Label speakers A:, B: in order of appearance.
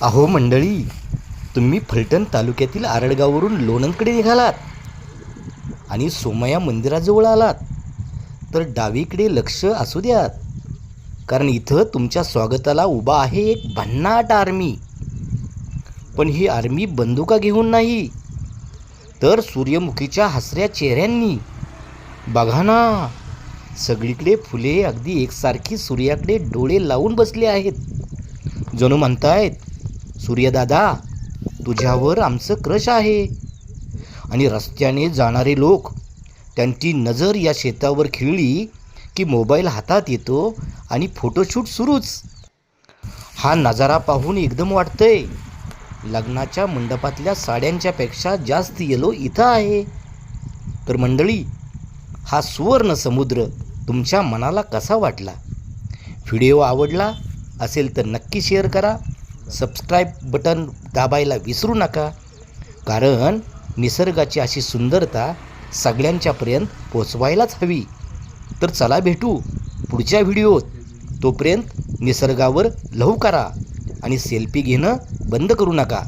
A: अहो मंडळी, तुम्ही फलटण तालुक्यातील आरडगाववरून लोणंदकडे निघालात आणि सोमया मंदिराजवळ आलात तर डावीकडे लक्ष असू द्यात, कारण इथं तुमच्या स्वागताला उभा आहे एक भन्नाट आर्मी. पण ही आर्मी बंदुका घेऊन नाही, तर सूर्यमुखीच्या हसऱ्या चेहऱ्यांनी. बघा ना, सगळीकडे फुले अगदी एकसारखी सूर्याकडे डोळे लावून बसले आहेत. जणू म्हणतायत, सूर्यदादा, तुझ्यावर आमचं क्रश आहे. आणि रस्त्याने जाणारे लोक, त्यांची नजर या शेतावर खिळली की मोबाईल हातात येतो आणि फोटोशूट सुरूच. हा नजारा पाहून एकदम वाटतंय, लग्नाच्या मंडपातल्या साड्यांच्या पेक्षा जास्त येलो इथं आहे. तर मंडळी, हा सुवर्ण समुद्र तुमच्या मनाला कसा वाटला? व्हिडिओ आवडला असेल तर नक्की शेअर करा. सबस्क्राईब बटन दाबायला विसरू नका, कारण निसर्गाची अशी सुंदरता सगळ्यांच्यापर्यंत पोचवायलाच हवी. तर चला भेटू पुढच्या व्हिडिओत. तोपर्यंत निसर्गावर लहू करा आणि सेल्फी घेणं बंद करू नका.